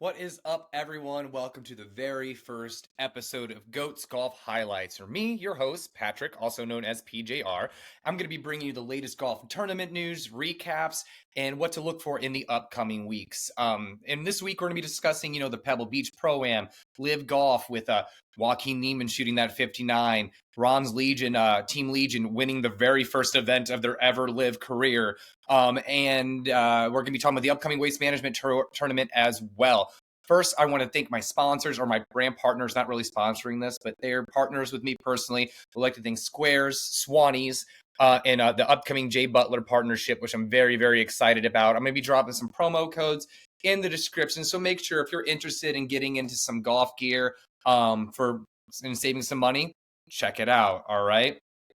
What is up, everyone? Welcome to the very first episode of Goats Golf Highlights. For me, your host, Patrick, also known as PJR. I'm going to be bringing you the latest golf tournament news, recaps, and what to look for in the upcoming weeks. And this week, we're going to be discussing, the Pebble Beach Pro Am, Liv Golf with Joaquin Niemann shooting that 59, Ron's Legion, Team Legion, winning the very first event of their ever Liv career. And we're going to be talking about the upcoming waste management tournament as well. First, I want to thank my sponsors, or my brand partners, not really sponsoring this, but they're partners with me personally. I'd like to thank Sqairz, Swannies, and the upcoming Jay Butler partnership, which I'm very, very excited about. I'm going to be dropping some promo codes in the description, so make sure if you're interested in getting into some golf gear and saving some money, check it out, all right?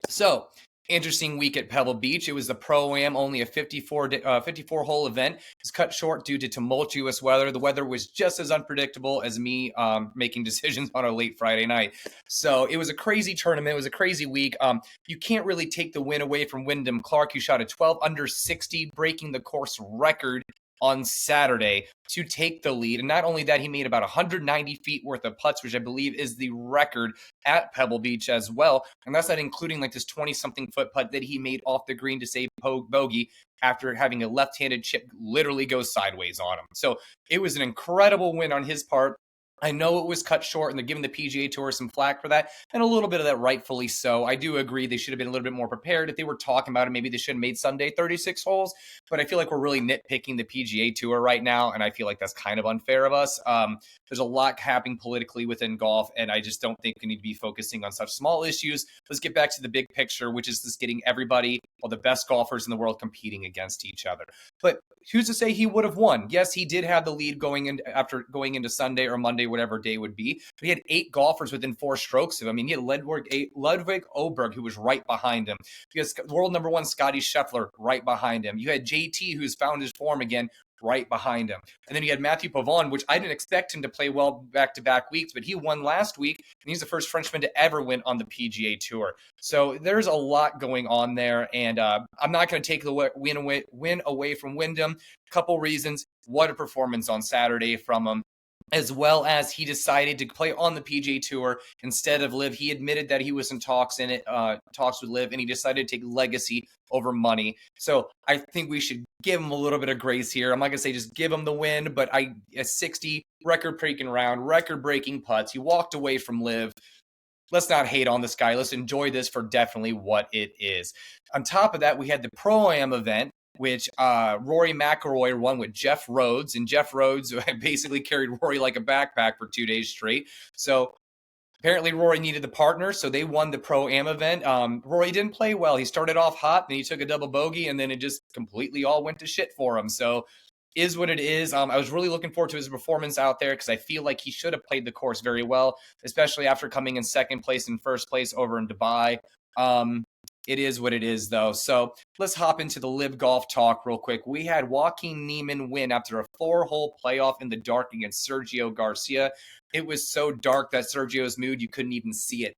So, interesting week at Pebble Beach. It was the Pro Am, only a 54-hole event. It was cut short due to tumultuous weather. The weather was just as unpredictable as me making decisions on a late Friday night. So it was a crazy tournament. It was a crazy week. You can't really take the win away from Wyndham Clark, who shot a 12 under 60, breaking the course record on Saturday to take the lead. And not only that, he made about 190 feet worth of putts, which I believe is the record at Pebble Beach as well. And that's not including like this 20-something foot putt that he made off the green to save bogey after having a left-handed chip literally go sideways on him. So it was an incredible win on his part. I know it was cut short, and they're giving the PGA Tour some flack for that, and a little bit of that rightfully so. I do agree they should have been a little bit more prepared. If they were talking about it, maybe they should have made Sunday 36 holes, but I feel like we're really nitpicking the PGA Tour right now, and I feel like that's kind of unfair of us. There's a lot happening politically within golf, and I just don't think we need to be focusing on such small issues. Let's get back to the big picture, which is just getting everybody, well, the best golfers in the world competing against each other. But who's to say he would have won? Yes, he did have the lead after going into Sunday or Monday, whatever day would be. But he had 8 golfers within 4 strokes of him. I mean, he had Ludwig Oberg, who was right behind him. He has world number 1 Scotty Scheffler right behind him. You had JT, who's found his form again, right behind him. And then you had Matthew Pavon, which I didn't expect him to play well back-to-back weeks, but he won last week, and he's the first Frenchman to ever win on the PGA Tour. So there's a lot going on there, and I'm not going to take the win away from Wyndham. Couple reasons. What a performance on Saturday from him, as well as he decided to play on the PGA Tour instead of Liv. He admitted that he was in talks with Liv, and he decided to take legacy over money. So I think we should give him a little bit of grace here. I'm not going to say just give him the win, but a 60 record-breaking round, record-breaking putts. He walked away from Liv. Let's not hate on this guy. Let's enjoy this for definitely what it is. On top of that, we had the Pro Am event, which Rory McIlroy won with Jeff Rhodes, and Jeff Rhodes basically carried Rory like a backpack for 2 days straight. So apparently Rory needed the partner, so they won the Pro Am event. Rory didn't play well. He started off hot, then he took a double bogey, and then it just completely all went to shit for him. So is what it is. I was really looking forward to his performance out there because I feel like he should have played the course very well, especially after coming in second place and first place over in Dubai. It is what it is, though. So let's hop into the Liv Golf talk real quick. We had Joaquin Niemann win after a 4-hole playoff in the dark against Sergio Garcia. It was so dark that Sergio's mood, you couldn't even see it.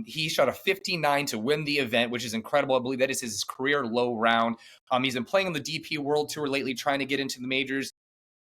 He shot a 59 to win the event, which is incredible. I believe that is his career low round. He's been playing on the DP World Tour lately, trying to get into the majors.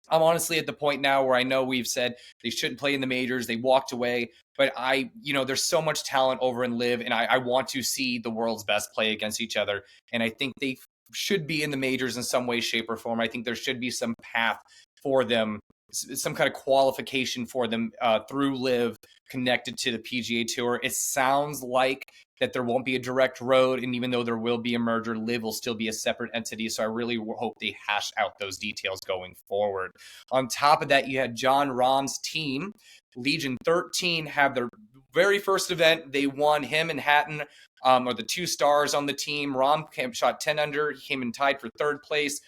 I'm honestly at the point now where I know we've said they shouldn't play in the majors. They walked away, but there's so much talent over in Liv, and I want to see the world's best play against each other. And I think they should be in the majors in some way, shape, or form. I think there should be some path for them, some kind of qualification for them through Liv connected to the PGA Tour. It sounds like that there won't be a direct road, and even though there will be a merger, Liv will still be a separate entity, so I really hope they hash out those details going forward. On top of that, you had John Rahm's team, Legion 13, have their very first event. They won. Him and Hatton are the 2 stars on the team. Rahm shot 10 under. He came in tied for 3rd place.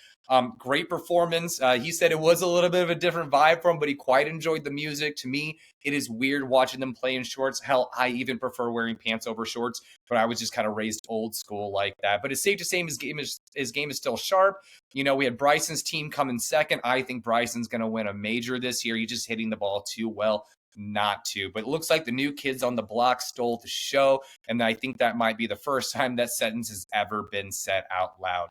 Great performance. He said it was a little bit of a different vibe for him, but he quite enjoyed the music. To me, it is weird watching them play in shorts. Hell, I even prefer wearing pants over shorts, but I was just kind of raised old school like that. But it's safe to say his game is still sharp. We had Bryson's team come in second. I think Bryson's going to win a major this year. He's just hitting the ball too well not to. But it looks like the new kids on the block stole the show, and I think that might be the first time that sentence has ever been said out loud.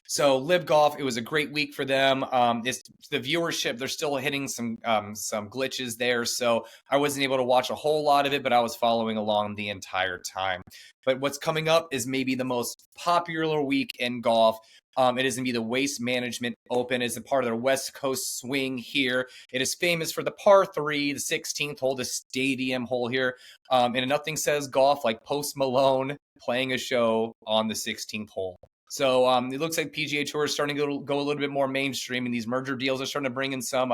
So Liv Golf, it was a great week for them. It's the viewership; they're still hitting some glitches there, so I wasn't able to watch a whole lot of it, but I was following along the entire time. But what's coming up is maybe the most popular week in golf. It is going to be the Waste Management Open. It's a part of their West Coast swing here. It is famous for the par 3, the 16th hole, the stadium hole here. And nothing says golf like Post Malone playing a show on the 16th hole. So it looks like PGA Tour is starting to go a little bit more mainstream, and these merger deals are starting to bring in some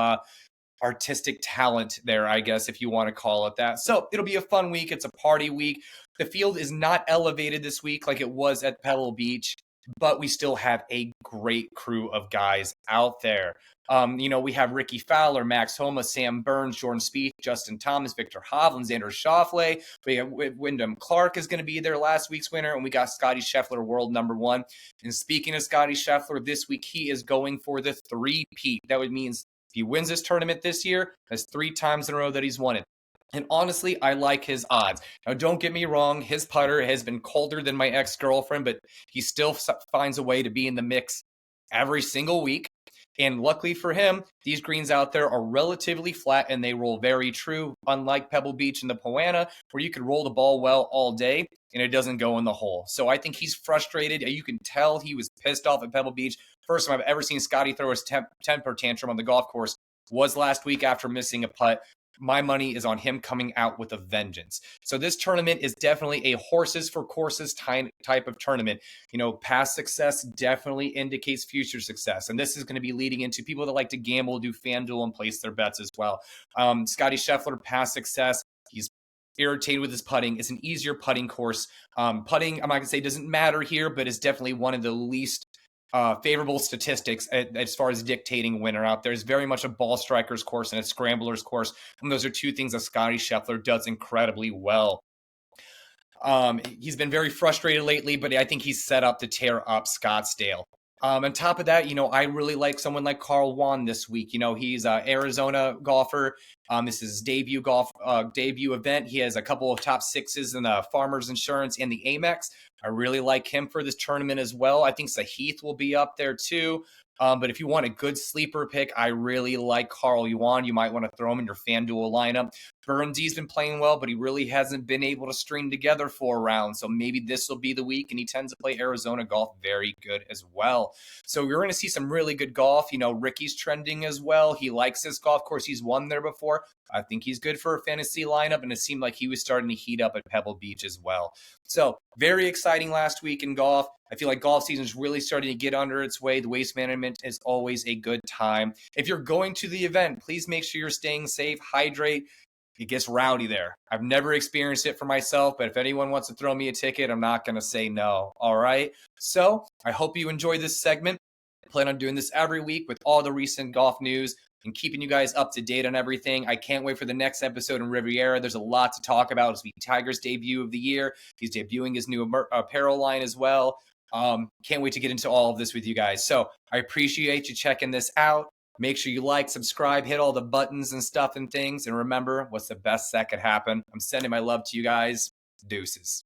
artistic talent there, I guess, if you want to call it that. So it'll be a fun week. It's a party week. The field is not elevated this week like it was at Pebble Beach, but we still have a great crew of guys out there. We have Ricky Fowler, Max Homa, Sam Burns, Jordan Spieth, Justin Thomas, Victor Hovland, Xander Schauffele. We have Wyndham Clark is going to be there, last week's winner, and we got Scottie Scheffler, world number 1. And speaking of Scottie Scheffler, this week he is going for the 3-peat. That would mean if he wins this tournament this year, that's 3 times in a row that he's won it. And honestly, I like his odds. Now, don't get me wrong, his putter has been colder than my ex-girlfriend, but he still finds a way to be in the mix every single week. And luckily for him, these greens out there are relatively flat and they roll very true, unlike Pebble Beach and the Poana, where you could roll the ball well all day and it doesn't go in the hole. So I think he's frustrated. You can tell he was pissed off at Pebble Beach. First time I've ever seen Scottie throw his temper tantrum on the golf course was last week after missing a putt. My money is on him coming out with a vengeance. So this tournament is definitely a horses for courses type of tournament. Past success definitely indicates future success. And this is going to be leading into people that like to gamble, do FanDuel, and place their bets as well. Scottie Scheffler, past success. He's irritated with his putting. It's an easier putting course. Putting, I'm not going to say doesn't matter here, but it's definitely one of the least favorable statistics as far as dictating winner out there. Is very much a ball striker's course and a scrambler's course. And those are two things that Scottie Scheffler does incredibly well. He's been very frustrated lately, but I think he's set up to tear up Scottsdale. On top of that, I really like someone like Carl Wan this week. He's an Arizona golfer. This is his debut event. He has a couple of top 6s in the Farmers Insurance and the Amex. I really like him for this tournament as well. I think Sahith will be up there too. But if you want a good sleeper pick, I really like Carl Yuan. You might want to throw him in your FanDuel lineup. Burnsy's been playing well, but he really hasn't been able to string together 4 rounds. So maybe this will be the week, and he tends to play Arizona golf very good as well. So we're going to see some really good golf. Ricky's trending as well. He likes this golf course. He's won there before. I think he's good for a fantasy lineup, and it seemed like he was starting to heat up at Pebble Beach as well. So very exciting last week in golf. I feel like golf season is really starting to get under its way. The Waste Management is always a good time. If you're going to the event, please make sure you're staying safe, hydrate. It gets rowdy there. I've never experienced it for myself, but if anyone wants to throw me a ticket, I'm not going to say no. All right? So I hope you enjoyed this segment. I plan on doing this every week with all the recent golf news and keeping you guys up to date on everything. I can't wait for the next episode in Riviera. There's a lot to talk about. It'll be Tiger's debut of the year. He's debuting his new apparel line as well. Can't wait to get into all of this with you guys. So I appreciate you checking this out. Make sure you like, subscribe, hit all the buttons and stuff and things. And remember, what's the best that could happen? I'm sending my love to you guys. Deuces.